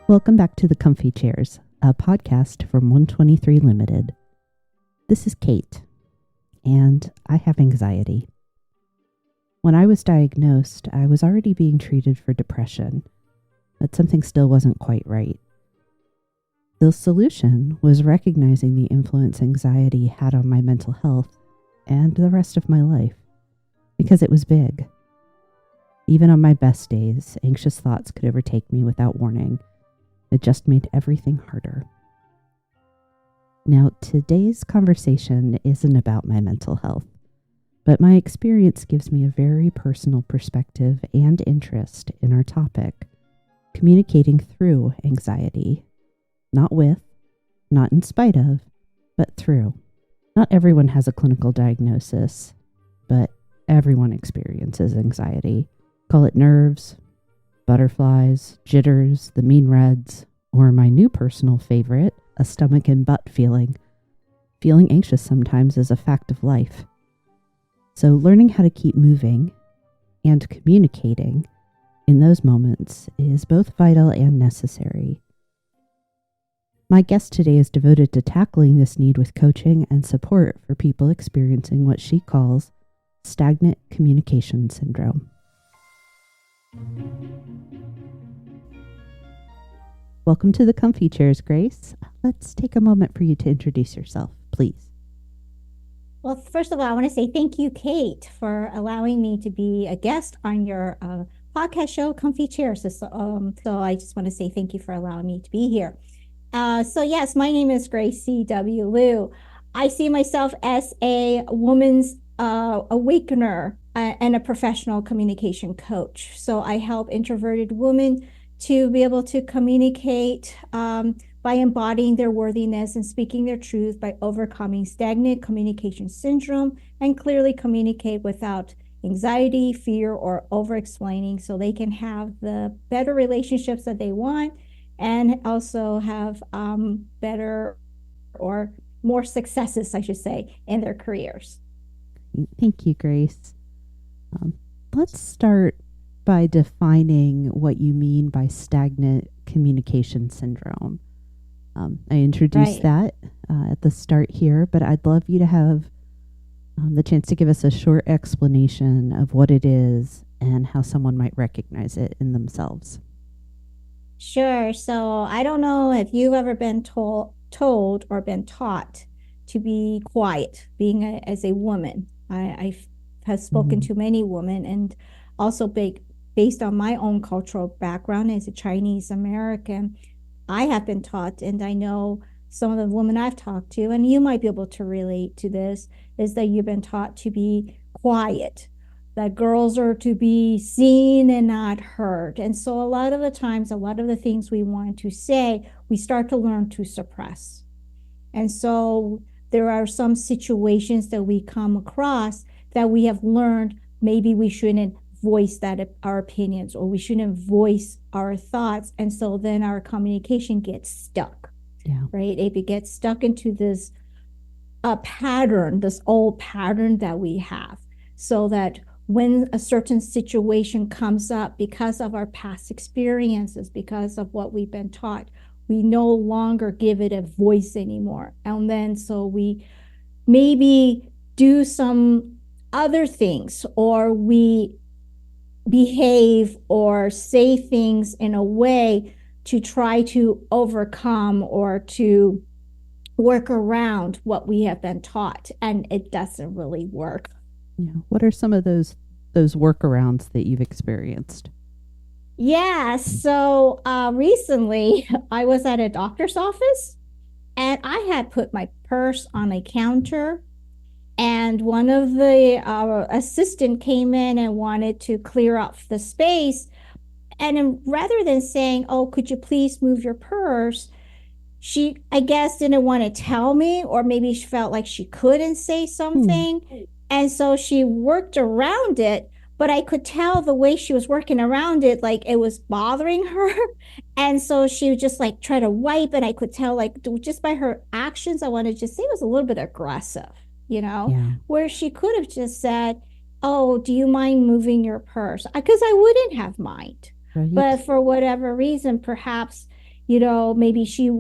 Welcome back to the Comfy Chairs, a podcast from 123 Limited. This is Kate, and I have anxiety. When I was diagnosed, I was already being treated for depression, but something still wasn't quite right. The solution was recognizing the influence anxiety had on my mental health and the rest of my life, because it was big. Even on my best days, anxious thoughts could overtake me without warning. It just made everything harder. Now, today's conversation isn't about my mental health, but my experience gives me a very personal perspective and interest in our topic, communicating through anxiety. Not with, not in spite of, but through. Not everyone has a clinical diagnosis, but everyone experiences anxiety. Call it nerves, butterflies, jitters, the mean reds, or my new personal favorite, a stomach and butt feeling. Feeling anxious sometimes is a fact of life. So learning how to keep moving and communicating in those moments is both vital and necessary. My guest today is devoted to tackling this need with coaching and support for people experiencing what she calls stagnant communication syndrome. Welcome to the Comfy Chairs, Grace. Let's take a moment for you to introduce yourself, please. Well, first of all, I want to say thank you, Kate, for allowing me to be a guest on your podcast show, Comfy Chairs. So I just want to say thank you for allowing me to be here. Yes, my name is Grace C.W. Liu. I see myself as a woman's awakener and a professional communication coach. So I help introverted women to be able to communicate by embodying their worthiness and speaking their truth, by overcoming stagnant communication syndrome, and clearly communicate without anxiety, fear, or over-explaining, so they can have the better relationships that they want and also have better or more successes, I should say, in their careers. Thank you, Grace. Let's start by defining what you mean by stagnant communication syndrome. I introduced that at the start here, but I'd love you to have the chance to give us a short explanation of what it is and how someone might recognize it in themselves. Sure. So I don't know if you've ever been told or been taught to be quiet, as a woman. I have spoken to many women, and also based on my own cultural background as a Chinese American, I have been taught, and I know some of the women I've talked to, and you might be able to relate to this, is that you've been taught to be quiet, that girls are to be seen and not heard. And so a lot of the times, a lot of the things we want to say, we start to learn to suppress. And so there are some situations that we come across that we have learned maybe we shouldn't voice our opinions, or we shouldn't voice our thoughts. And so then our communication gets stuck, right? It gets stuck into this pattern, this old pattern that we have, so that when a certain situation comes up, because of our past experiences, because of what we've been taught, we no longer give it a voice anymore. And then so we maybe do some other things, or we behave or say things in a way to try to overcome or to work around what we have been taught, and it doesn't really work. Yeah. What are some of those workarounds that you've experienced? Yeah, so recently I was at a doctor's office, and I had put my purse on a counter, and one of the assistant came in and wanted to clear up the space. And rather than saying, "Oh, could you please move your purse?" she, I guess, didn't want to tell me, or maybe she felt like she couldn't say something. And so she worked around it, but I could tell the way she was working around it, like it was bothering her. And so she would just like try to wipe, and I could tell, like, just by her actions, I wanted to just say it was a little bit aggressive, Yeah. where she could have just said, oh, do you mind moving your purse? Because I wouldn't have mind. Right. But for whatever reason, perhaps, maybe she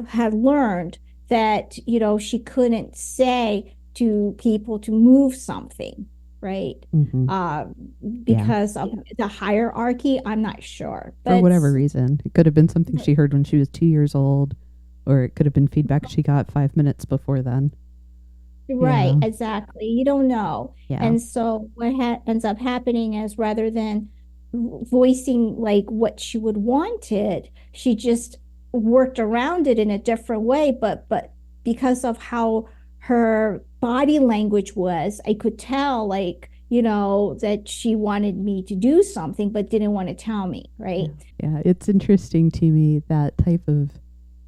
had learned that, she couldn't say to people to move something, right? Hmm. Uh, Yeah. because of the hierarchy, I'm not sure. For But whatever reason. It could have been something she heard when she was 2 years old, or it could have been feedback she got 5 minutes before then. right, Yeah. exactly. You don't know. Yeah. And so what ends up happening is rather than voicing like what she would wanted, she just worked around it in a different way. But because of how her body language was, I could tell like, that she wanted me to do something but didn't want to tell me, right? Yeah. Yeah. It's interesting to me that type of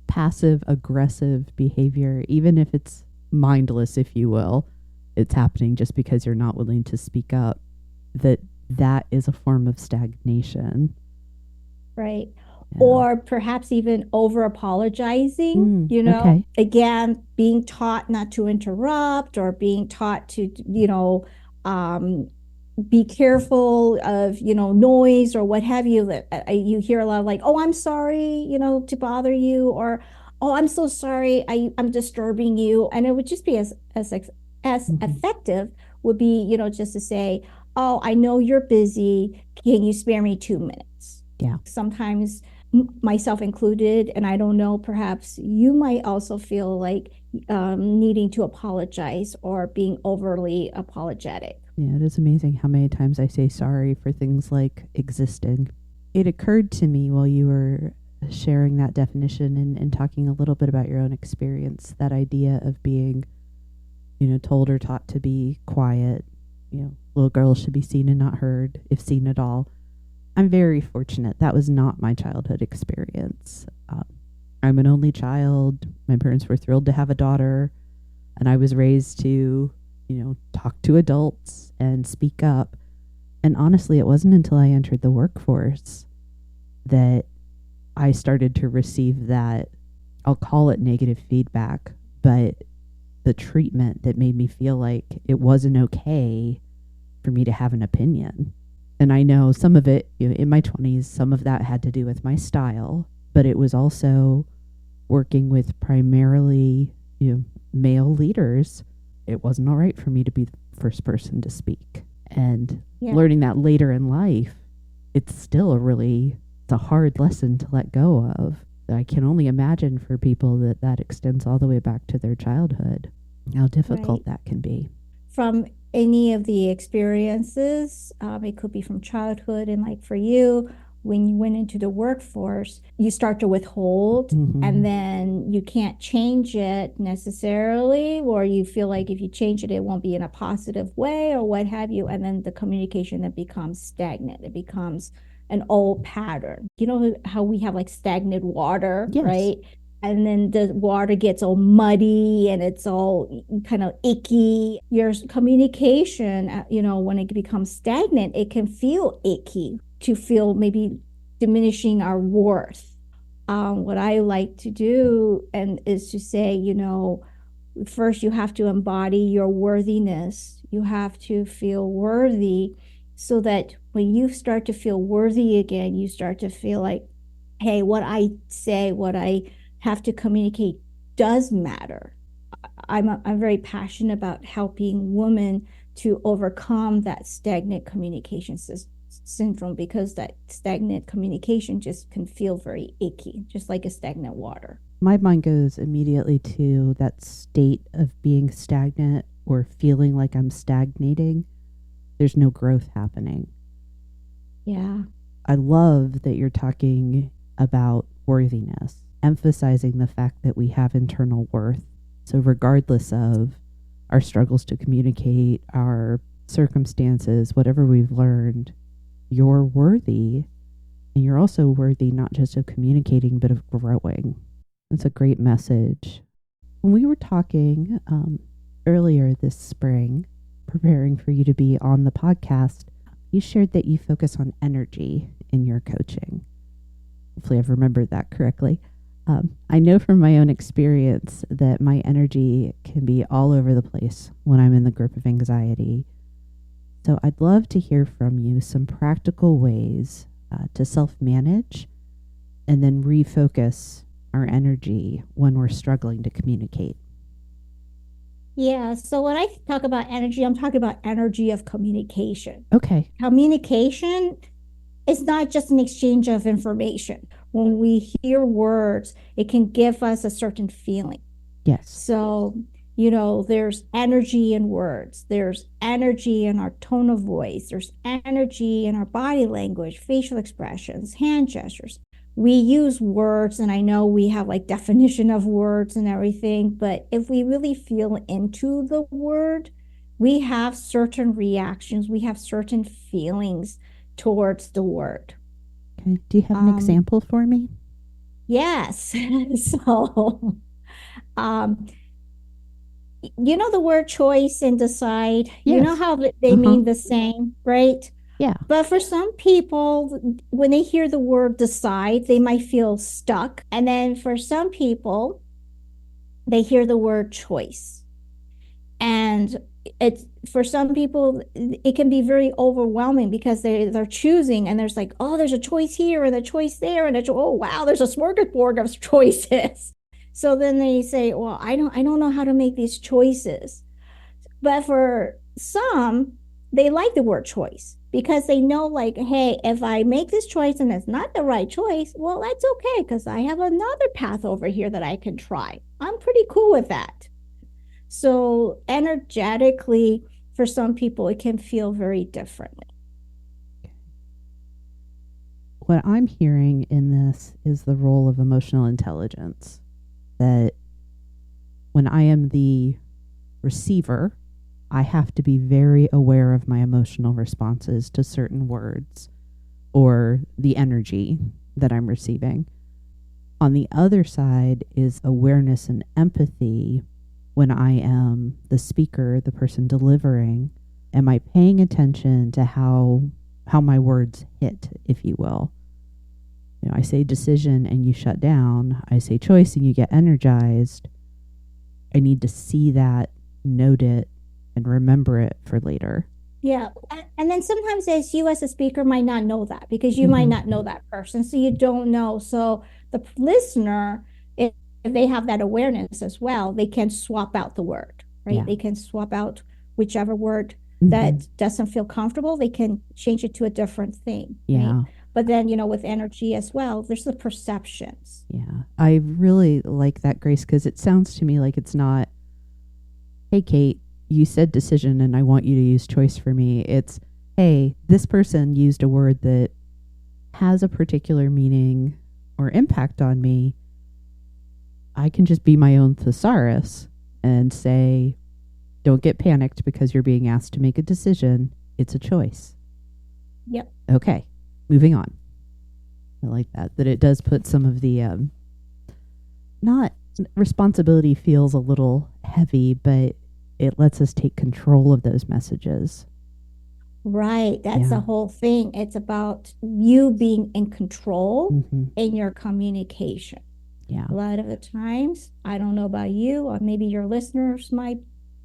passive aggressive behavior, even if it's mindless, if you will, it's happening just because you're not willing to speak up, that is a form of stagnation. Right. Yeah. Or perhaps even over apologizing, Okay. again, being taught not to interrupt or being taught to, um, be careful of, noise or what have you. You hear a lot of like, oh, I'm sorry, to bother you, or oh, I'm so sorry, I'm disturbing you. And it would just be as Hmm. effective would be, just to say, oh, I know you're busy. Can you spare me 2 minutes? Yeah. Sometimes myself included, and I don't know, perhaps you might also feel like needing to apologize or being overly apologetic. Yeah. It is amazing how many times I say sorry for things like existing. It occurred to me while you were sharing that definition and talking a little bit about your own experience, that idea of being, told or taught to be quiet. Little girls should be seen and not heard, if seen at all. I'm very fortunate. That was not my childhood experience. I'm an only child. My parents were thrilled to have a daughter, and I was raised to, talk to adults and speak up. And honestly, it wasn't until I entered the workforce that I started to receive that, I'll call it negative feedback, but the treatment that made me feel like it wasn't okay for me to have an opinion. And I know some of it, in my 20s, some of that had to do with my style, but it was also working with primarily, male leaders. It wasn't all right for me to be the first person to speak. And Yeah. learning that later in life, it's a hard lesson to let go of. I can only imagine for people that extends all the way back to their childhood, how difficult Right. that can be. From any of the experiences, it could be from childhood, and like for you, when you went into the workforce, you start to withhold, and Hmm. then you can't change it necessarily, or you feel like if you change it, it won't be in a positive way, or what have you. And then the communication that becomes stagnant, it becomes an old pattern. You know how we have like stagnant water, Yes. right? And then the water gets all muddy and it's all kind of icky. Your communication, when it becomes stagnant, it can feel icky, to feel maybe diminishing our worth. What I like to do and is to say, first you have to embody your worthiness. You have to feel worthy, so that when you start to feel worthy again, you start to feel like, hey, what I say, what I have to communicate does matter. I'm very passionate about helping women to overcome that stagnant communication syndrome, because that stagnant communication just can feel very icky, just like a stagnant water. My mind goes immediately to that state of being stagnant or feeling like I'm stagnating. There's no growth happening. Yeah. I love that you're talking about worthiness, emphasizing the fact that we have internal worth. So, regardless of our struggles to communicate, our circumstances, whatever we've learned, you're worthy. And you're also worthy not just of communicating, but of growing. That's a great message. When we were talking earlier this spring, preparing for you to be on the podcast, you shared that you focus on energy in your coaching. Hopefully, I've remembered that correctly. I know from my own experience that my energy can be all over the place when I'm in the grip of anxiety. So I'd love to hear from you some practical ways to self-manage and then refocus our energy when we're struggling to communicate. Yeah. So when I talk about energy, I'm talking about energy of communication. Okay. Communication is not just an exchange of information. When we hear words, it can give us a certain feeling. Yes. So, there's energy in words, there's energy in our tone of voice, there's energy in our body language, facial expressions, hand gestures. We use words, and I know we have like definition of words and everything, but if we really feel into the word, we have certain reactions, we have certain feelings towards the word. Okay. Do you have an example for me? Yes. So, the word choice and decide, Yes. how they mean the same, right? Yeah. But for some people, when they hear the word decide, they might feel stuck. And then for some people, they hear the word choice. And it's for some people, it can be very overwhelming because they're choosing and there's like, oh, there's a choice here and a choice there, and oh wow, there's a smorgasbord of choices. So then they say, well, I don't know how to make these choices. But for some, they like the word choice because they know, like, hey, if I make this choice and it's not the right choice, well, that's okay because I have another path over here that I can try. I'm pretty cool with that. So, energetically, for some people, it can feel very differently. What I'm hearing in this is the role of emotional intelligence. That when I am the receiver, I have to be very aware of my emotional responses to certain words or the energy that I'm receiving. On the other side is awareness and empathy. When I am the speaker, the person delivering, am I paying attention to how my words hit, if you will? I say decision and you shut down. I say choice and you get energized. I need to see that, note it, and remember it for later. Yeah. And then sometimes as you as a speaker might not know that because you might not know that person. So you don't know. So the listener, if they have that awareness as well, they can swap out the word, right? Yeah. They can swap out whichever word that doesn't feel comfortable. They can change it to a different thing. Yeah. Right? But then, with energy as well, there's the perceptions. Yeah. I really like that, Grace, because it sounds to me like it's not, hey, Kate, you said decision and I want you to use choice for me. It's, hey, this person used a word that has a particular meaning or impact on me. I can just be my own thesaurus and say, don't get panicked because you're being asked to make a decision. It's a choice. Yep. Okay. Moving on. I like that it does put some of the, not responsibility feels a little heavy, but it lets us take control of those messages. Right. That's the whole thing. It's about you being in control in your communication. Yeah. A lot of the times, I don't know about you, or maybe your listeners might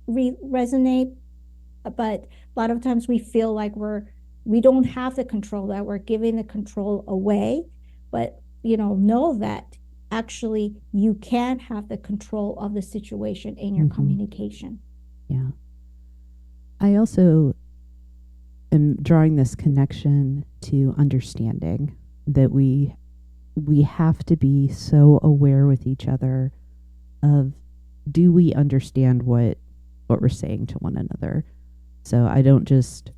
resonate, but a lot of times we feel like we don't have the control, that we're giving the control away. But, know that actually you can have the control of the situation in your communication. Yeah. I also am drawing this connection to understanding that we have to be so aware with each other of, do we understand what we're saying to one another? So I don't just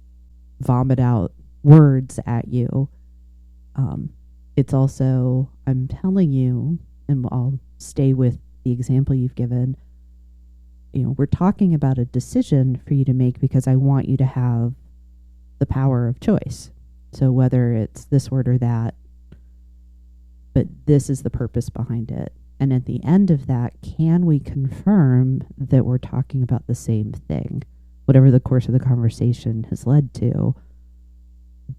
vomit out words at you. It's also, I'm telling you, and I'll stay with the example you've given, we're talking about a decision for you to make because I want you to have the power of choice. So whether it's this word or that, but this is the purpose behind it. And at the end of that, can we confirm that we're talking about the same thing? Whatever the course of the conversation has led to,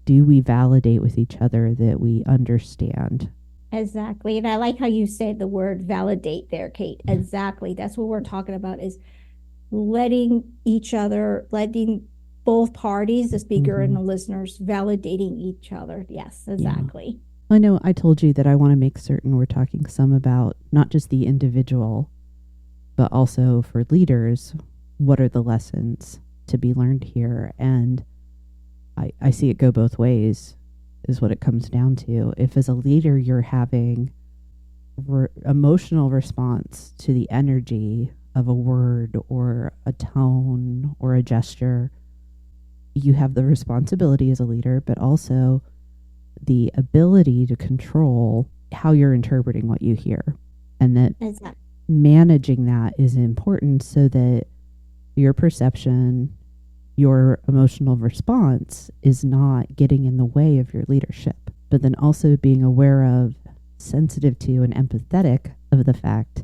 do we validate with each other that we understand? Exactly. And I like how you said the word validate there, Kate. Exactly. That's what we're talking about, is letting both both parties, the speaker and the listeners, validating each other. Yes, exactly. I know I told you that I want to make certain we're talking some about not just the individual, but also for leaders, what are the lessons to be learned here? And I see it go both ways, is what it comes down to. If as a leader you're having emotional response to the energy of a word or a tone or a gesture, you have the responsibility as a leader, but also the ability to control how you're interpreting what you hear. And that managing that is important so that your perception, your emotional response is not getting in the way of your leadership. But then also being aware of, sensitive to, and empathetic of the fact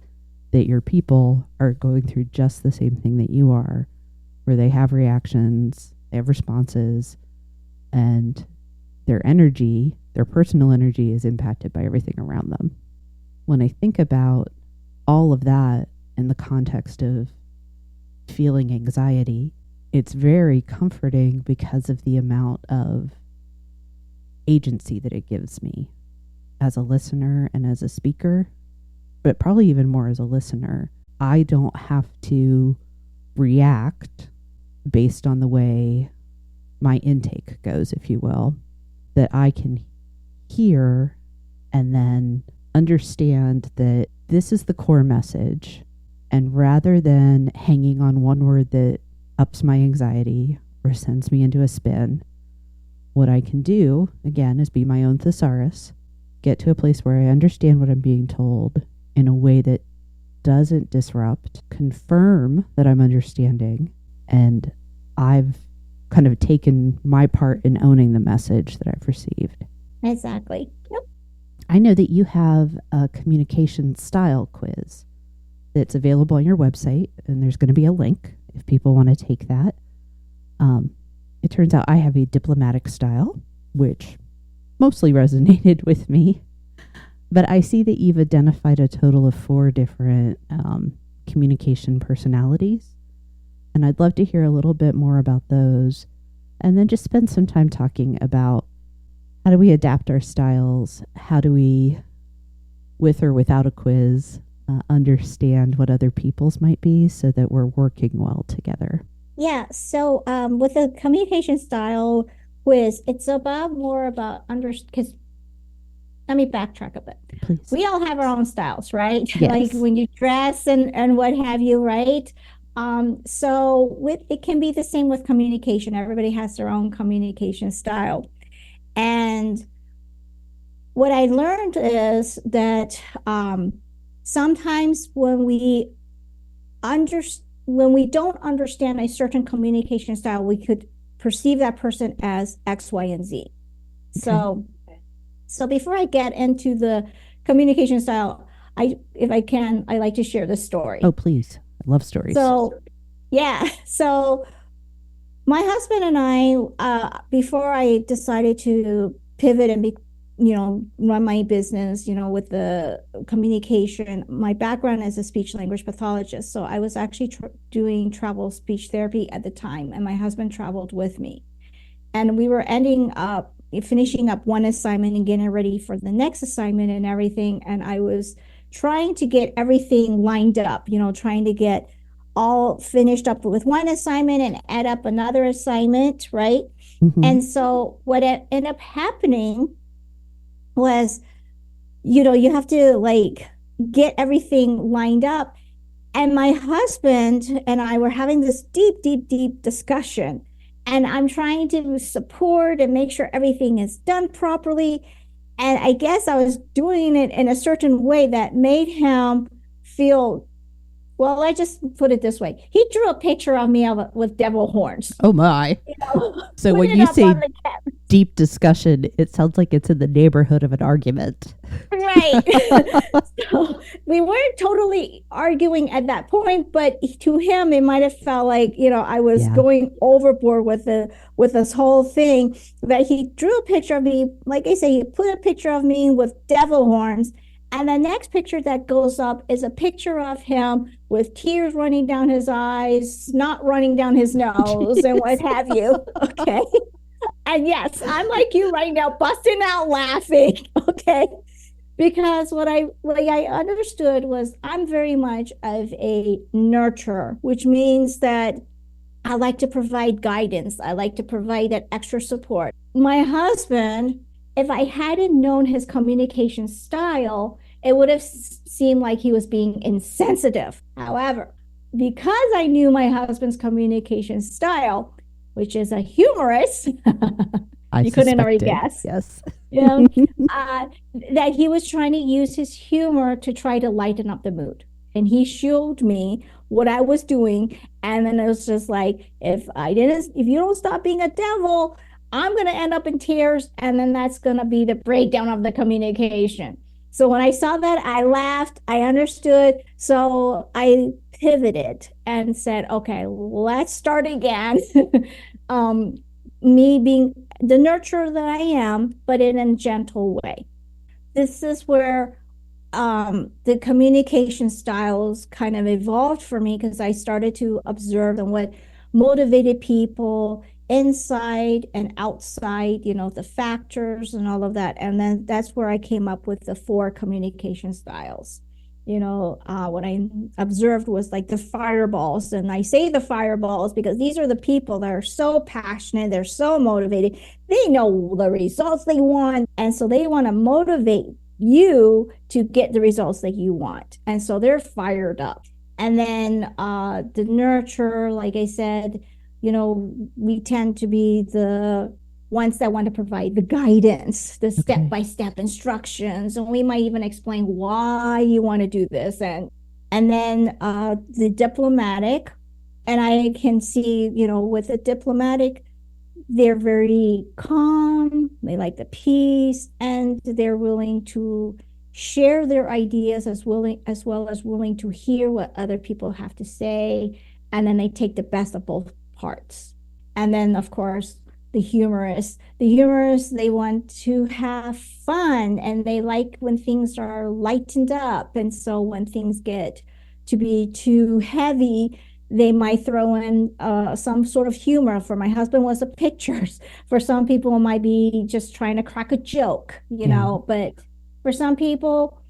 that your people are going through just the same thing that you are, where they have reactions, they have responses, and their energy, their personal energy, is impacted by everything around them. When I think about all of that in the context of feeling anxiety, it's very comforting because of the amount of agency that it gives me as a listener and as a speaker, but probably even more as a listener. I don't have to react based on the way my intake goes, if you will, that I can hear and then understand that this is the core message. And rather than hanging on one word that ups my anxiety or sends me into a spin, what I can do, again, is be my own thesaurus, get to a place where I understand what I'm being told in a way that doesn't disrupt, confirm that I'm understanding, and I've kind of taken my part in owning the message that I've received. Exactly. Yep. I know that you have a communication style quiz that's available on your website, and there's going to be a link if people want to take that. It turns out I have a diplomatic style, which mostly resonated with me. But I see that you've identified a total of 4 different communication personalities. And I'd love to hear a little bit more about those. And then just spend some time talking about how do we adapt our styles? How do we, with or without a quiz, understand what other people's might be so that we're working well together? Yeah. So with the communication style quiz, it's more about because let me backtrack a bit. Please. We all have our own styles, right? Yes. Like when you dress and what have you, right? It can be the same with communication. Everybody has their own communication style. And what I learned is that sometimes when we don't understand a certain communication style, we could perceive that person as X, Y, and Z. Okay. So before I get into the communication style, if I can, I like to share this story. Oh, please. I love stories. So, yeah. So my husband and I, before I decided to pivot and run my business, with the communication, my background as a speech language pathologist. So I was actually doing travel speech therapy at the time, and my husband traveled with me. And we were finishing up one assignment and getting ready for the next assignment and everything. And I was trying to get everything lined up, trying to get all finished up with one assignment and add up another assignment, right? Mm-hmm. And so what ended up happening was, you have to get everything lined up. And my husband and I were having this deep, deep, deep discussion. And I'm trying to support and make sure everything is done properly. And I guess I was doing it in a certain way that made him feel, well, I just put it this way. He drew a picture of me with devil horns. Oh, my. So when you say deep discussion, it sounds like it's in the neighborhood of an argument. Right. So we weren't totally arguing at that point, but to him, it might have felt like, I was going overboard with this whole thing, that he drew a picture of me. Like I say, he put a picture of me with devil horns. And the next picture that goes up is a picture of him with tears running down his eyes, snot running down his nose, and what have you. Okay. And yes, I'm like you right now, busting out laughing. Okay. Because what I understood was I'm very much of a nurturer, which means that I like to provide guidance. I like to provide that extra support. My husband, if I hadn't known his communication style, it would have seemed like he was being insensitive. However, because I knew my husband's communication style, which is a humorous, I you couldn't already suspected. guess, Yes. you know, that he was trying to use his humor to try to lighten up the mood. And he showed me what I was doing. And then it was just like, if you don't stop being a devil, I'm going to end up in tears. And then that's going to be the breakdown of the communication. So when I saw that, I laughed, I understood. So I pivoted and said, okay, let's start again. Me being the nurturer that I am, but in a gentle way. This is where the communication styles kind of evolved for me because I started to observe and what motivated people inside and outside, the factors and all of that. And then that's where I came up with the 4 communication styles. What I observed was like the fireballs. And I say the fireballs because these are the people that are so passionate, they're so motivated, they know the results they want. And so they want to motivate you to get the results that you want. And so they're fired up. And then the nurture, like I said, we tend to be the ones that want to provide the guidance, the step-by-step instructions, and we might even explain why you want to do this. And then the diplomatic, and I can see, with the diplomatic, they're very calm, they like the peace, and they're willing to share their ideas as well as willing to hear what other people have to say. And then they take the best of both parts. And then, of course, the humorous, they want to have fun and they like when things are lightened up. And so when things get to be too heavy, they might throw in some sort of humor. For my husband was the pictures. For some people, it might be just trying to crack a joke, but for some people,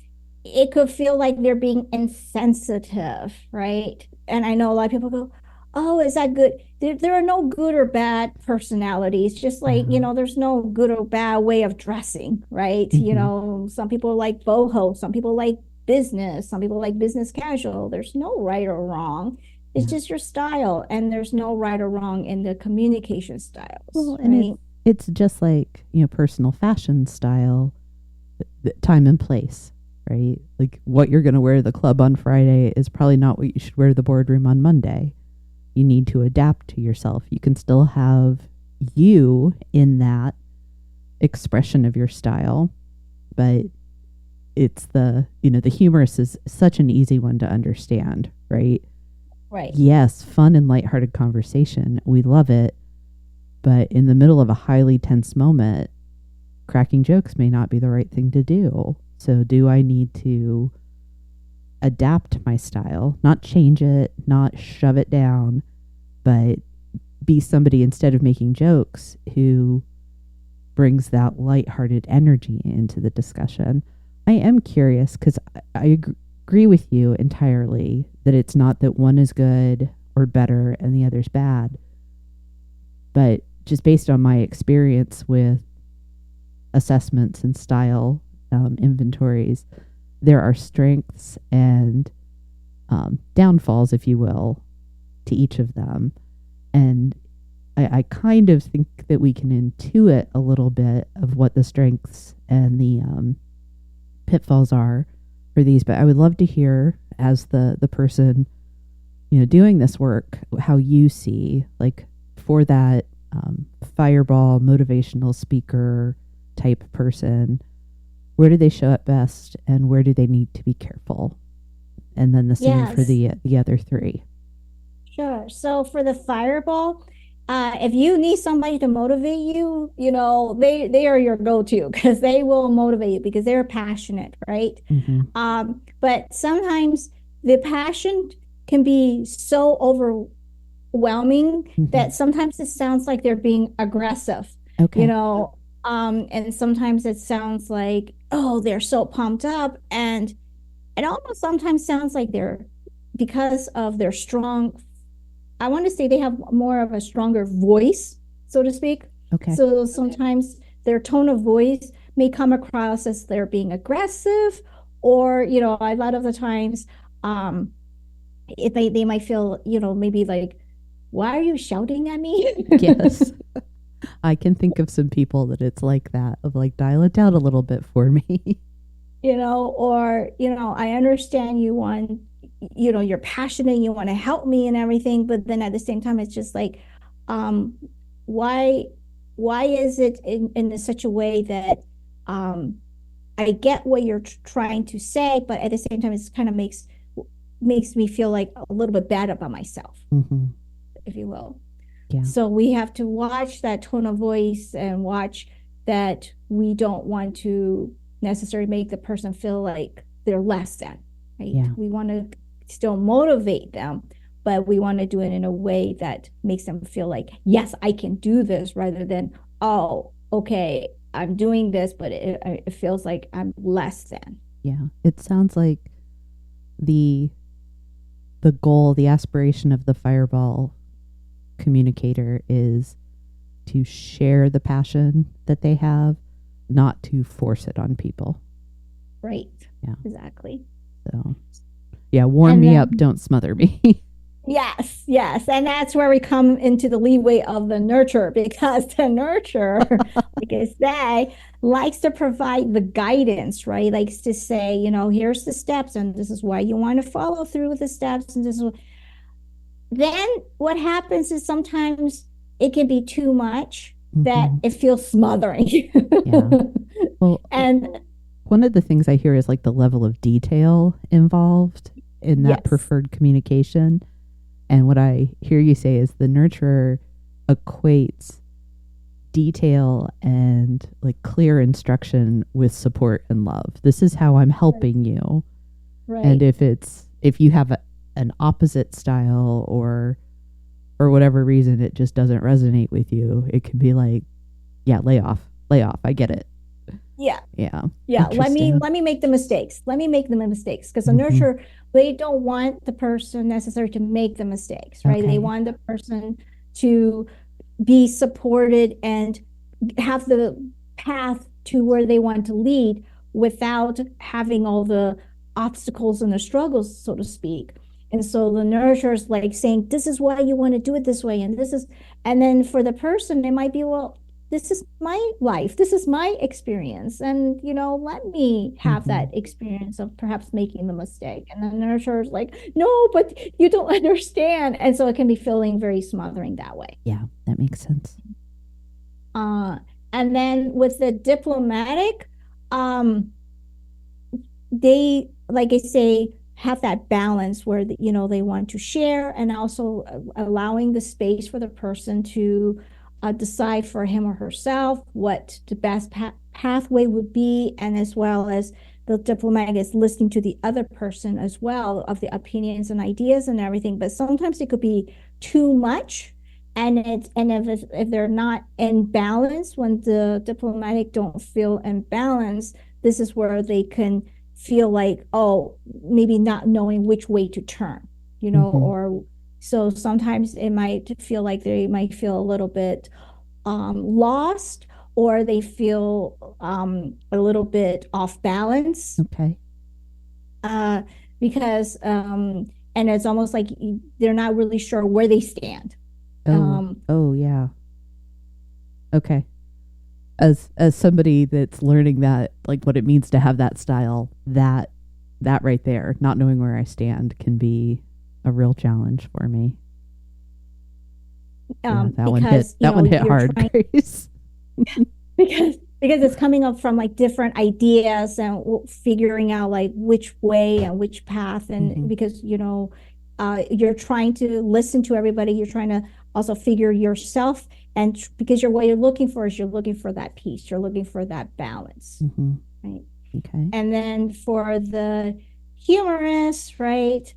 it could feel like they're being insensitive, right? And I know a lot of people go, oh, is that good? There are no good or bad personalities, just like, there's no good or bad way of dressing, right? Some people like boho, some people like business, some people like business casual. There's no right or wrong. It's just your style, and there's no right or wrong in the communication styles. Well, and it's just like, personal fashion style, time and place, right? Like what you're going to wear to the club on Friday is probably not what you should wear to the boardroom on Monday. You need to adapt to yourself. You can still have you in that expression of your style, but it's the humorous is such an easy one to understand, right? Right. Yes, fun and lighthearted conversation. We love it. But in the middle of a highly tense moment, cracking jokes may not be the right thing to do. So do I need to adapt my style, not change it, not shove it down, but be somebody, instead of making jokes, who brings that lighthearted energy into the discussion? I am curious because I agree with you entirely that it's not that one is good or better and the other's bad. But just based on my experience with assessments and style inventories, there are strengths and downfalls, if you will, to each of them. And I kind of think that we can intuit a little bit of what the strengths and the pitfalls are for these. But I would love to hear, as the person doing this work, how you see, like, for that fireball motivational speaker type person, where do they show up best and where do they need to be careful? And then the same for the other 3. Sure. So for the fireball, If you need somebody to motivate you, they are your go-to because they will motivate you because they're passionate, right? Hmm. But sometimes the passion can be so overwhelming Hmm. that sometimes it sounds like they're being aggressive, you Okay. know, and sometimes it sounds like, oh, they're so pumped up, and it almost sometimes sounds like they're because of their strong, I want to say they have more of a stronger voice, so to speak. Okay. So sometimes their tone of voice may come across as they're being aggressive, or, a lot of the times, um, they might feel, maybe like, why are you shouting at me? Yes. I can think of some people that it's like that, of like, dial it down a little bit for me. Or, I understand you want, you're passionate, you want to help me and everything, but then at the same time, it's just like, um, why, why is it in such a way that, um, I get what you're trying to say, but at the same time, it's kind of makes me feel like a little bit bad about myself, Hmm. if you will. Yeah. So we have to watch that tone of voice and watch that we don't want to necessarily make the person feel like they're less than, right? Yeah. We want to still motivate them, but we want to do it in a way that makes them feel like, yes, I can do this rather than, oh, okay, I'm doing this, but it feels like I'm less than. Yeah. It sounds like the the goal, the aspiration of the fireball communicator is to share the passion that they have, not to force it on people. Right. Yeah. Exactly. So, yeah, warm And me up, then don't smother me. yes, yes. And that's where we come into the leeway of the nurture because the nurture, like I say, likes to provide the guidance, right? Likes to say, here's the steps, and this is why you want to follow through with the steps. And then what happens is sometimes it can be too much that Hmm. it feels smothering. Yeah. Well, And one of the things I hear is like the level of detail involved in that yes, preferred communication. And what I hear you say is the nurturer equates detail and like clear instruction with support and love. This is how I'm helping you. And right. if you have an opposite style, or for whatever reason it just doesn't resonate with you, it can be like, yeah, lay off. Lay off. I get it. Yeah. Yeah. Yeah, Interesting. let me make the mistakes. Let me make the mistakes because the Hmm. nurturer, they don't want the person necessarily to make the mistakes, right? They Okay. want the person to be supported and have the path to where they want to lead without having all the obstacles and the struggles, so to speak. And so the nurturer is like saying, this is why you want to do it this way. And then for the person, it might be, well, this is my life. This is my experience. And, let me have Hmm. that experience of perhaps making the mistake. And the nurturer is like, no, but you don't understand. And so it can be feeling very smothering that way. Yeah, that makes sense. Uh, and then with the diplomatic, um, they, like I say, have that balance where they want to share and also allowing the space for the person to decide for him or herself what the best pathway would be, and as well as the diplomat is listening to the other person as well of the opinions and ideas and everything. But sometimes it could be too much. And if they're not in balance, when the diplomatic don't feel in balance, this is where they can feel like, oh, maybe not knowing which way to turn, Hmm. or so sometimes it might feel like they might feel a little bit lost, or they feel a little bit off balance, Okay. uh, because and it's almost like they're not really sure where they stand. Oh, Um, oh yeah. Okay. As somebody that's learning that, like, what it means to have that style, that right there, not knowing where I stand, can be a real challenge for me. Yeah, because that one hit you're hard, trying Grace. because it's coming up from like different ideas and figuring out like which way and which path, and Hmm. because you're trying to listen to everybody, you're trying to also figure yourself, and because what you're looking for is you're looking for that peace, you're looking for that balance, right? Okay. And then for the humorists, right,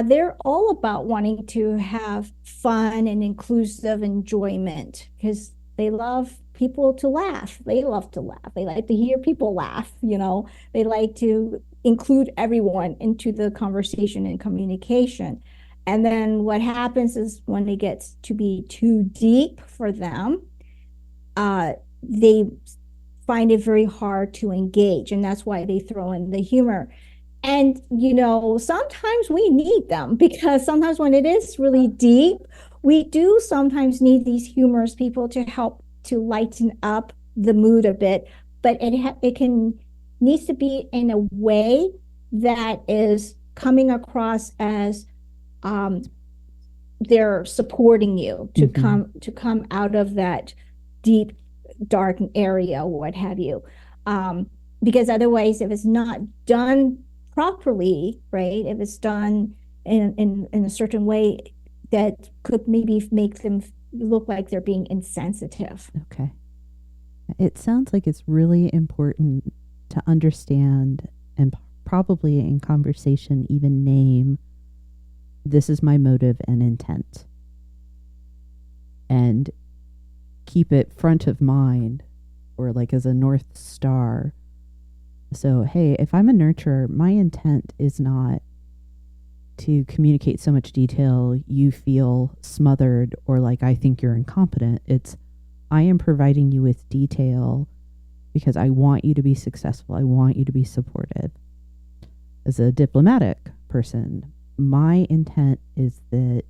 they're all about wanting to have fun and inclusive enjoyment because they love people to laugh. They love to laugh. They like to hear people laugh, They like to include everyone into the conversation and communication. And then what happens is when it gets to be too deep for them, they find it very hard to engage. And that's why they throw in the humor. And, sometimes we need them because sometimes when it is really deep, we do sometimes need these humorous people to help to lighten up the mood a bit. But it needs to be in a way that is coming across as they're supporting you to come out of that deep, dark area, or what have you. Because otherwise, if it's not done properly, right? If it's done in a certain way, that could maybe make them look like they're being insensitive. Okay. It sounds like it's really important to understand and probably in conversation even name, this is my motive and intent. And keep it front of mind or like as a North Star. So, hey, if I'm a nurturer, my intent is not to communicate so much detail you feel smothered or like I think you're incompetent. It's I am providing you with detail because I want you to be successful. I want you to be supportive. As a diplomatic person, my intent is that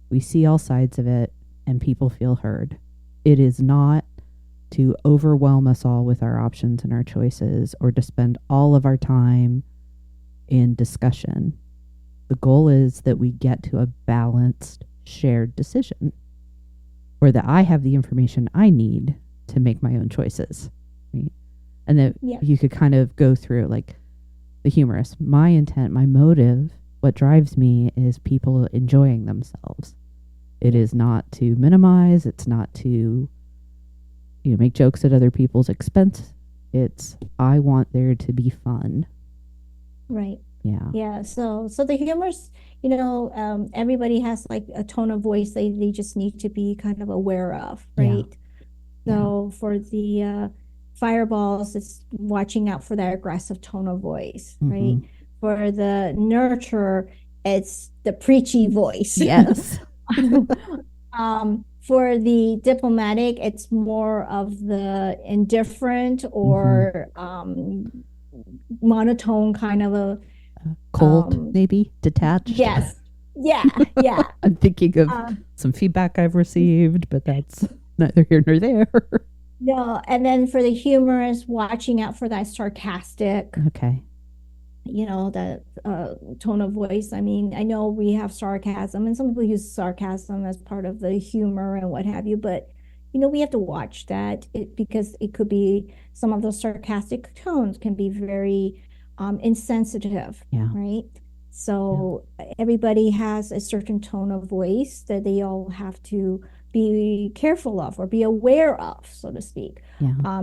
we see all sides of it and people feel heard. It is not to overwhelm us all with our options and our choices or to spend all of our time in discussion. The goal is that we get to a balanced, shared decision or that I have the information I need to make my own choices. Right? And that you could kind of go through like the humorous. My intent, my motive, what drives me is people enjoying themselves. It is not to minimize. It's not to make jokes at other people's expense. It's I want there to be fun. Right. Yeah. Yeah. So the humorous, everybody has like a tone of voice they just need to be kind of aware of, right? Yeah. So for the fireballs, it's watching out for that aggressive tone of voice, right? For the nurturer, it's the preachy voice. Yes. For the diplomatic, it's more of the indifferent or monotone kind of a cold, maybe detached. Yes. Yeah. Yeah. I'm thinking of some feedback I've received, but that's neither here nor there. No, and then for the humorous, watching out for that sarcastic. Okay. The tone of voice. I mean, I know we have sarcasm, and some people use sarcasm as part of the humor and what have you, but we have to watch that because it could be some of those sarcastic tones can be very insensitive, right? So everybody has a certain tone of voice that they all have to be careful of or be aware of, so to speak.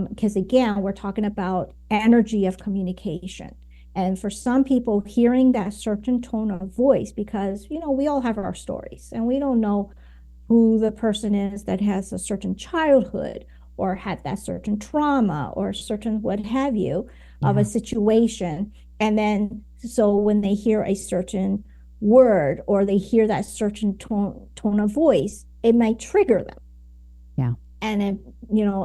Because again, we're talking about energy of communication. And for some people, hearing that certain tone of voice, because, we all have our stories and we don't know who the person is that has a certain childhood or had that certain trauma or certain what have you of a situation. And then, so when they hear a certain word or they hear that certain tone of voice, it might trigger them. Yeah. And then,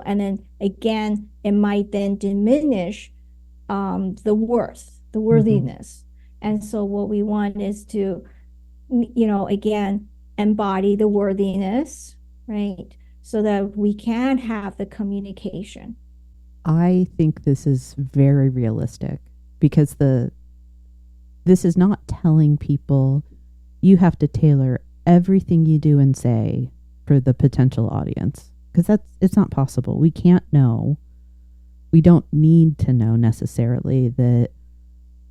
and then again, it might then diminish the worthiness. And so what we want is to, again, embody the worthiness, right? So that we can have the communication. I think this is very realistic because this is not telling people you have to tailor everything you do and say for the potential audience because it's not possible. We can't know. We don't need to know necessarily that,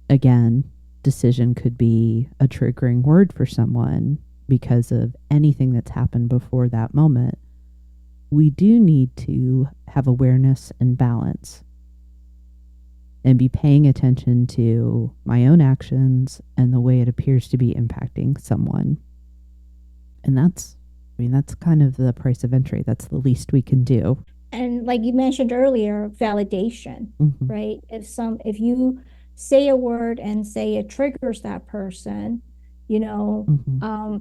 again, decision could be a triggering word for someone because of anything that's happened before that moment, we do need to have awareness and balance and be paying attention to my own actions and the way it appears to be impacting someone. And that's kind of the price of entry. That's the least we can do. And like you mentioned earlier, validation, Mm-hmm. right? If you say a word and say it triggers that person, Mm-hmm.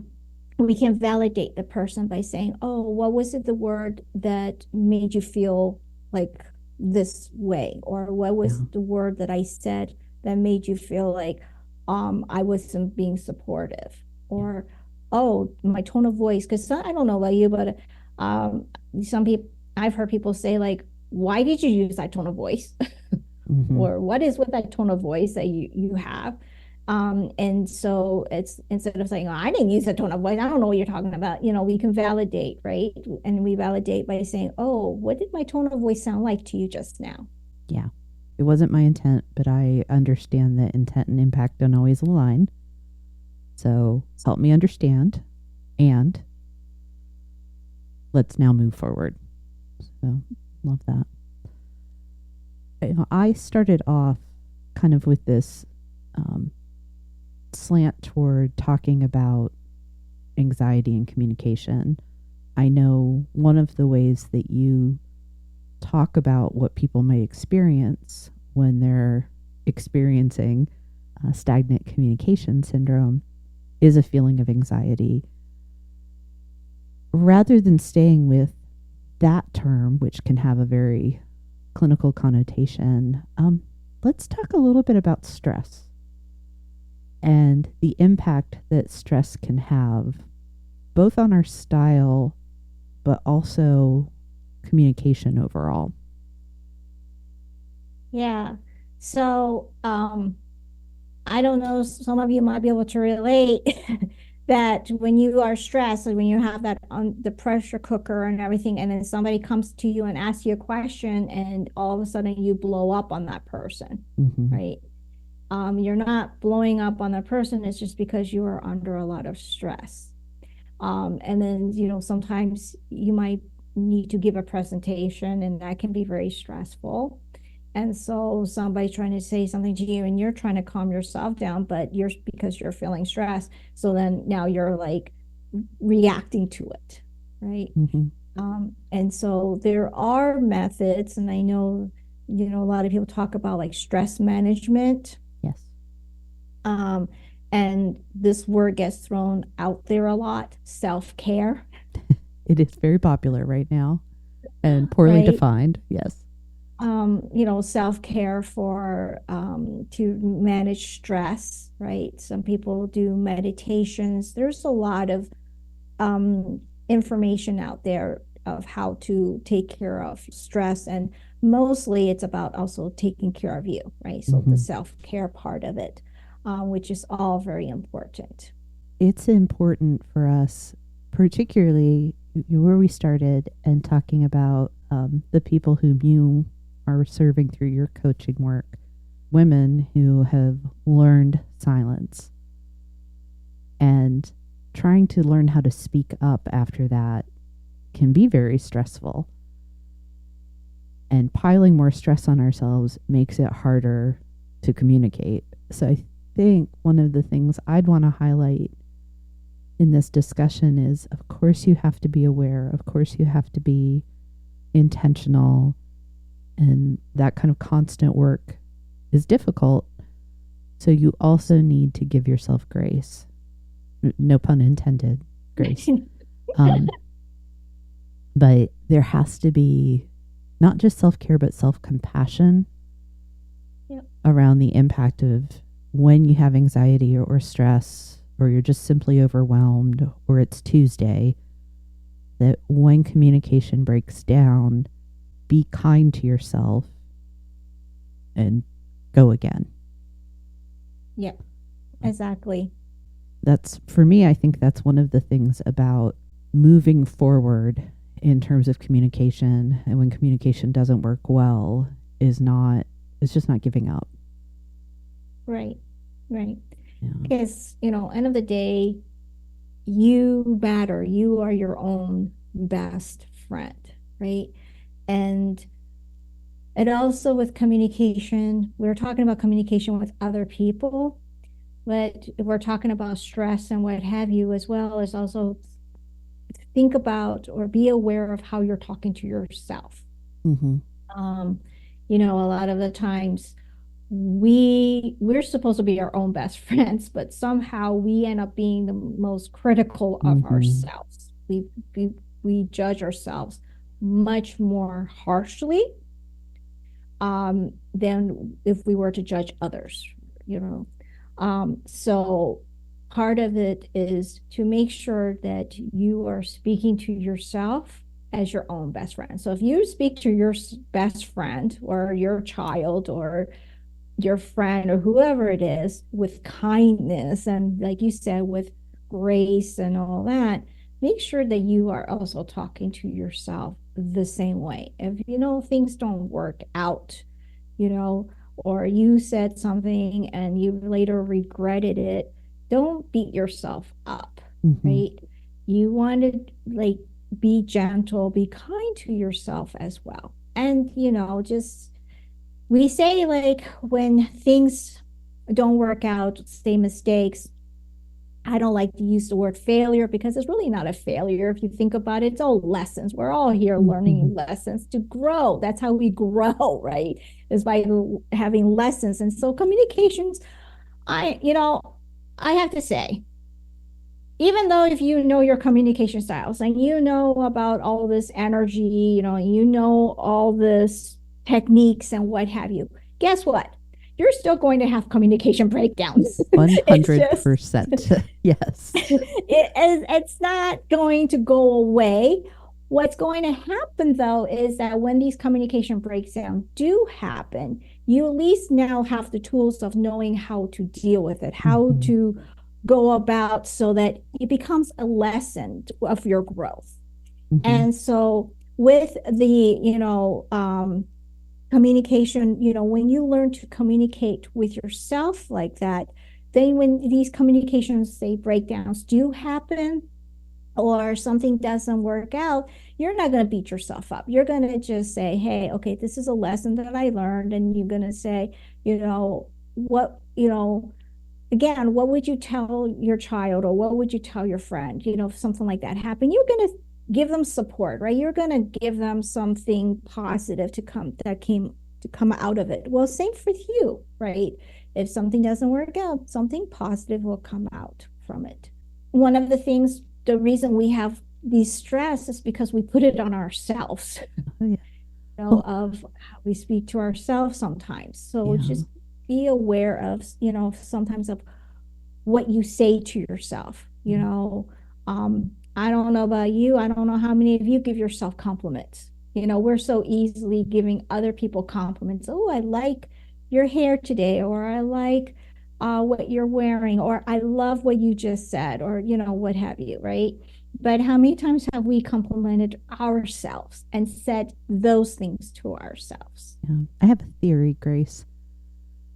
we can validate the person by saying, oh, what was it the word that made you feel like this way? Or what was Yeah. the word that I said that made you feel like I wasn't being supportive? Or, oh, my tone of voice. Because I don't know about you, but some people, I've heard people say, like, why did you use that tone of voice? Mm-hmm. Or what is with that tone of voice that you have? And so it's instead of saying, oh, I didn't use a tone of voice, I don't know what you're talking about, we can validate, right? And we validate by saying, oh, what did my tone of voice sound like to you just now? Yeah. It wasn't my intent, but I understand that intent and impact don't always align. So help me understand, and let's now move forward. So love that. I started off kind of with this slant toward talking about anxiety and communication. I know one of the ways that you talk about what people may experience when they're experiencing stagnant communication syndrome is a feeling of anxiety. Rather than staying with that term, which can have a very clinical connotation, let's talk a little bit about stress and the impact that stress can have both on our style but also communication overall. Yeah. So I don't know, some of you might be able to relate that when you are stressed and when you have that on the pressure cooker and everything, and then somebody comes to you and asks you a question, and all of a sudden you blow up on that person, Mm-hmm. right? You're not blowing up on the person, it's just because you are under a lot of stress. And then, sometimes you might need to give a presentation, and that can be very stressful. And so somebody's trying to say something to you and you're trying to calm yourself down, but because you're feeling stressed. So then now you're like reacting to it, right? Mm-hmm. And so there are methods, and I know, a lot of people talk about like stress management. Yes. And this word gets thrown out there a lot, self-care. It is very popular right now and poorly Right? defined. Yes. Self-care for to manage stress, right? Some people do meditations. There's a lot of information out there of how to take care of stress, and mostly it's about also taking care of you, right? So Mm-hmm. the self-care part of it, which is all very important. It's important for us, particularly where we started and talking about the people whom you are serving through your coaching work, women who have learned silence and trying to learn how to speak up after that can be very stressful. And piling more stress on ourselves makes it harder to communicate. So I think one of the things I'd want to highlight in this discussion is, of course, you have to be aware. Of course, you have to be intentional. And that kind of constant work is difficult. So you also need to give yourself grace. No pun intended, grace. But there has to be not just self-care, but self-compassion. Yep. Around the impact of when you have anxiety or stress, or you're just simply overwhelmed, or it's Tuesday, that when communication breaks down, be kind to yourself and go again. Yep, exactly. That's, for me, I think that's one of the things about moving forward in terms of communication, and when communication doesn't work well, it's just not giving up. Right. Yeah. Because, end of the day, you matter. You are your own best friend, right? And also with communication, we're talking about communication with other people, but we're talking about stress and what have you, as well as also think about or be aware of how you're talking to yourself. Mm-hmm. A lot of the times we're supposed to be our own best friends, but somehow we end up being the most critical of Mm-hmm. ourselves. We judge ourselves much more harshly than if we were to judge others, So part of it is to make sure that you are speaking to yourself as your own best friend. So if you speak to your best friend or your child or your friend or whoever it is with kindness and, like you said, with grace and all that, make sure that you are also talking to yourself the same way. If things don't work out, or you said something and you later regretted it, don't beat yourself up, right? You want to be gentle, be kind to yourself as well. And, just we say when things don't work out, say mistakes. I don't like to use the word failure because it's really not a failure. If you think about it, it's all lessons. We're all here learning lessons to grow. That's how we grow, right? Is by having lessons. And so communications, I have to say, even though if you know your communication styles and you know about all this energy, you know all this techniques and what have you, guess what? You're still going to have communication breakdowns. 100%. Yes. It's not going to go away. What's going to happen, though, is that when these communication breakdowns do happen, you at least now have the tools of knowing how to deal with it, how to go about so that it becomes a lesson of your growth. And so with the, communication, when you learn to communicate with yourself like that, then when these communications, say, breakdowns do happen or something doesn't work out, you're not going to beat yourself up. You're going to just say, hey, okay, this is a lesson that I learned. And you're going to say, again, what would you tell your child or what would you tell your friend, if something like that happened? You're going to give them support, right? You're going to give them something positive to come out of it. Well, same for you, right? If something doesn't work out, something positive will come out from it. One of the things, the reason we have these stress is because we put it on ourselves, of how we speak to ourselves sometimes. So just be aware of, sometimes of what you say to yourself, I don't know about you. I don't know how many of you give yourself compliments. We're so easily giving other people compliments. Oh, I like your hair today, or I like what you're wearing, or I love what you just said, or, what have you, right? But how many times have we complimented ourselves and said those things to ourselves? Yeah. I have a theory, Grace.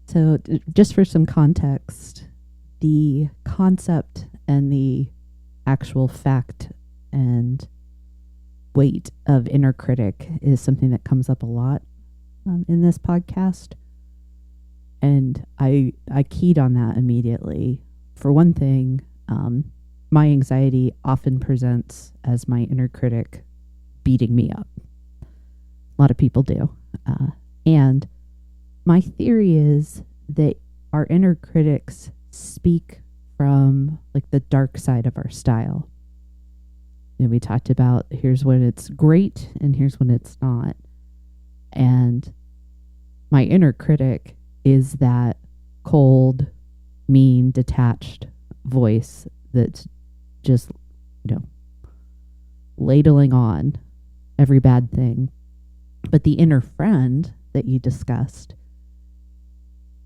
So just for some context, the concept and the actual fact and weight of inner critic is something that comes up a lot in this podcast. And I keyed on that immediately. For one thing, my anxiety often presents as my inner critic beating me up. A lot of people do. And my theory is that our inner critics speak from the dark side of our style. We talked about here's when it's great and here's when it's not. And my inner critic is that cold, mean, detached voice that's just, ladling on every bad thing. But the inner friend that you discussed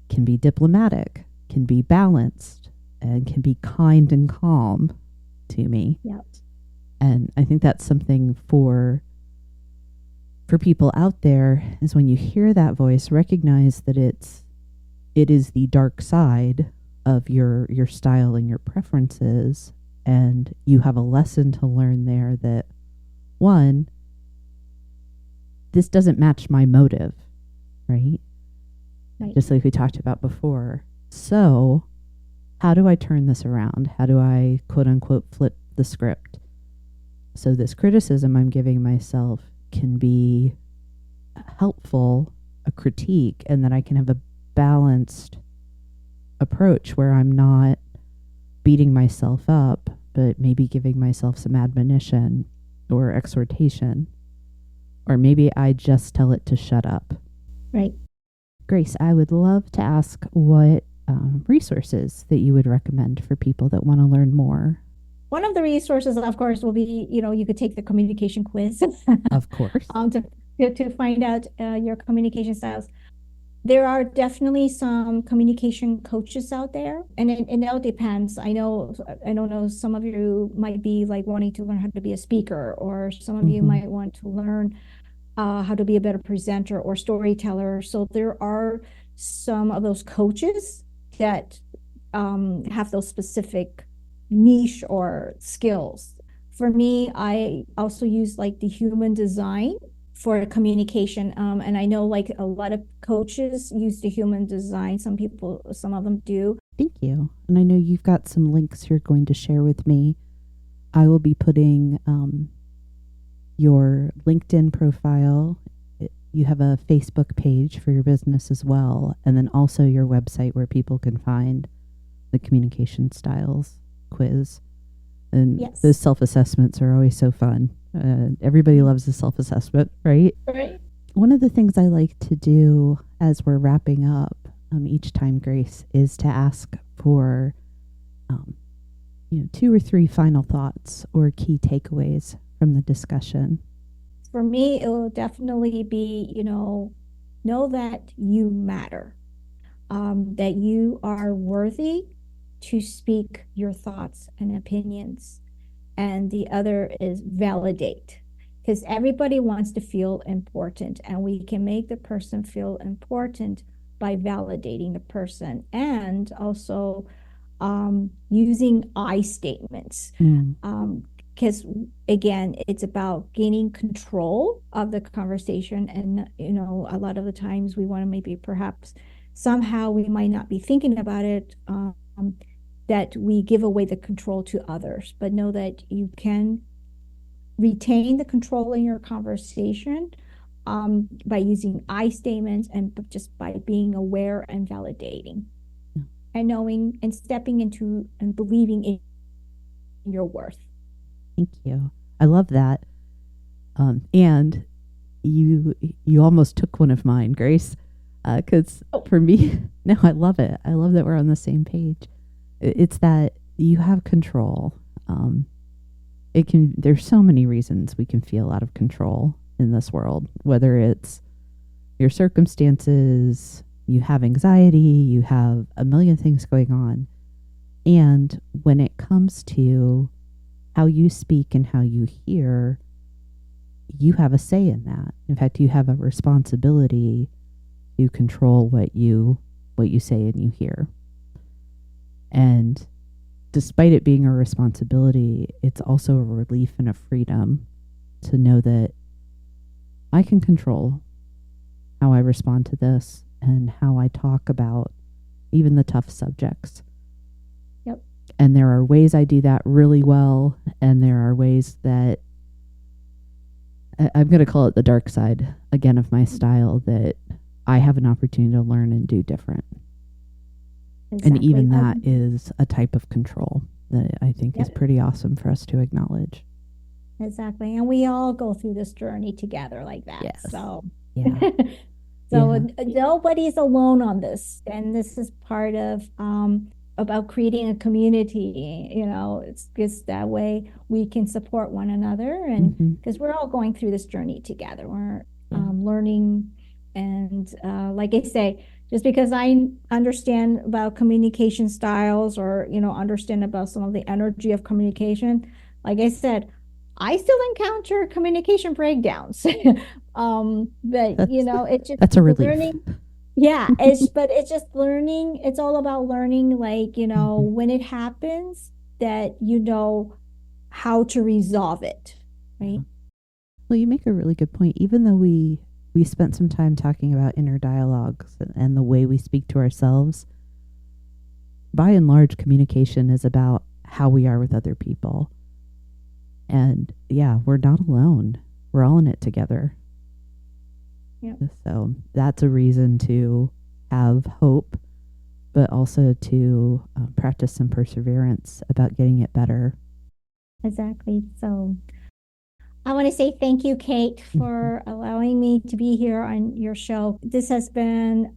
can be diplomatic, can be balanced, and can be kind and calm to me. Yep. And I think that's something for people out there, is when you hear that voice, recognize that it is the dark side of your style and your preferences, and you have a lesson to learn there that, one, this doesn't match my motive, right? Right. Just like we talked about before. So, how do I turn this around? How do I, quote unquote, flip the script? So, this criticism I'm giving myself can be helpful, a critique, and that I can have a balanced approach where I'm not beating myself up, but maybe giving myself some admonition or exhortation. Or maybe I just tell it to shut up. Right. Grace, I would love to ask what resources that you would recommend for people that want to learn more. One of the resources, of course, will be, you could take the communication quiz. Of course. To find out your communication styles. There are definitely some communication coaches out there, and it all depends. I don't know, some of you might be like wanting to learn how to be a speaker, or some of you might want to learn how to be a better presenter or storyteller. So there are some of those coaches that have those specific niche or skills. For me, I also use like the human design for communication. And I know like a lot of coaches use the human design. Some of them do. Thank you. And I know you've got some links you're going to share with me. I will be putting your LinkedIn profile. You have a Facebook page for your business as well. And then also your website where people can find the communication styles quiz. And Yes. those self-assessments are always so fun. Everybody loves a self-assessment, right? Right. One of the things I like to do as we're wrapping up each time, Grace, is to ask for 2 or 3 final thoughts or key takeaways from the discussion. For me, it will definitely be, know that you matter, that you are worthy to speak your thoughts and opinions. And the other is validate, because everybody wants to feel important, and we can make the person feel important by validating the person, and also using I statements. Because again, it's about gaining control of the conversation. And, a lot of the times we want to maybe perhaps somehow we might not be thinking about it, that we give away the control to others, but know that you can retain the control in your conversation by using I statements and just by being aware and validating and knowing and stepping into and believing in your worth. Thank you. I love that. And you almost took one of mine, Grace, because for me, no, I love it. I love that we're on the same page. It's that you have control. There's so many reasons we can feel out of control in this world, whether it's your circumstances, you have anxiety, you have a million things going on. And when it comes to how you speak and how you hear, you have a say in that. In fact, you have a responsibility to control what you say and you hear. And despite it being a responsibility, it's also a relief and a freedom to know that I can control how I respond to this and how I talk about even the tough subjects. Yep. And there are ways I do that really well, and there are ways that I'm going to call it the dark side again of my style that I have an opportunity to learn and do different. Exactly. And even that is a type of control that I think is pretty awesome for us to acknowledge. Exactly. And we all go through this journey together like that. Yes. So, yeah. Nobody's alone on this. And this is part of about creating a community. It's just that way we can support one another. And because we're all going through this journey together, we're learning. And like I say, just because I understand about communication styles or, understand about some of the energy of communication, like I said, I still encounter communication breakdowns. But it's just that's a relief. Learning. Yeah, but it's just learning. It's all about learning, like, when it happens, that you know how to resolve it, right? Well, you make a really good point. Even though we spent some time talking about inner dialogues and the way we speak to ourselves, by and large, communication is about how we are with other people. And yeah, we're not alone. We're all in it together. Yeah. So that's a reason to have hope, but also to practice some perseverance about getting it better. Exactly. So I want to say thank you, Kate, for allowing me to be here on your show. This has been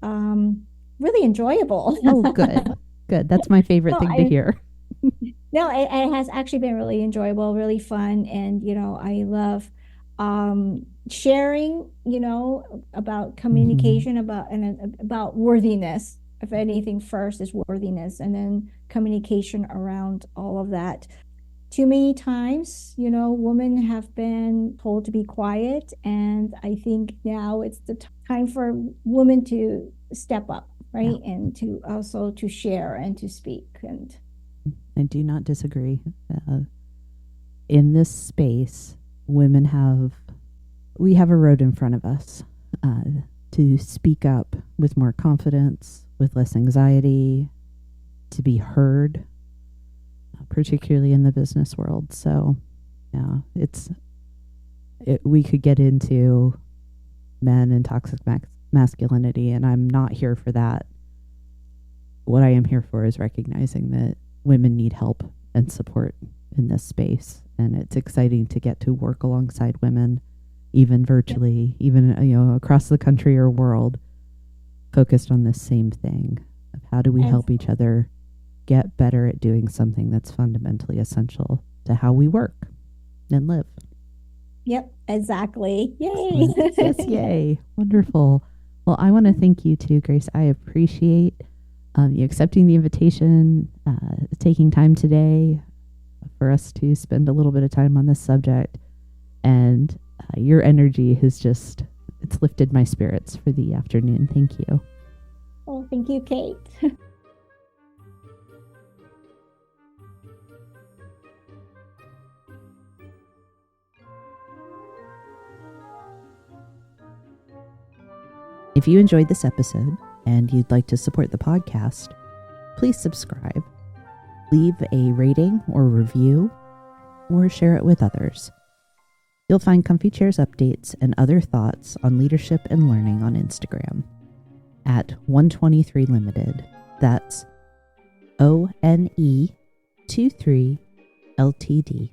really enjoyable. Oh, good. Good. That's my favorite thing to hear. No, it has actually been really enjoyable, really fun. And, I love sharing, about communication, about worthiness. If anything, first is worthiness, and then communication around all of that. Too many times, women have been told to be quiet, and I think now it's the time for women to step up, right? Yeah. And to also to share and to speak. And I do not disagree. In this space, we have a road in front of us to speak up with more confidence, with less anxiety, to be heard, particularly in the business world. So, yeah, we could get into men and toxic masculinity, and I'm not here for that. What I am here for is recognizing that women need help and support in this space, and it's exciting to get to work alongside women, even virtually, even across the country or world, focused on this same thing of how do we help each other get better at doing something that's fundamentally essential to how we work and live. Yep, exactly. Yay. Yes, yay. Wonderful. Well, I want to thank you too, Grace. I appreciate you accepting the invitation, taking time today for us to spend a little bit of time on this subject. And your energy it's lifted my spirits for the afternoon. Thank you. Well, thank you, Kate. If you enjoyed this episode and you'd like to support the podcast, please subscribe, leave a rating or review, or share it with others. You'll find Comfy Chairs updates and other thoughts on leadership and learning on Instagram at 123 Limited. That's ONE23 LTD.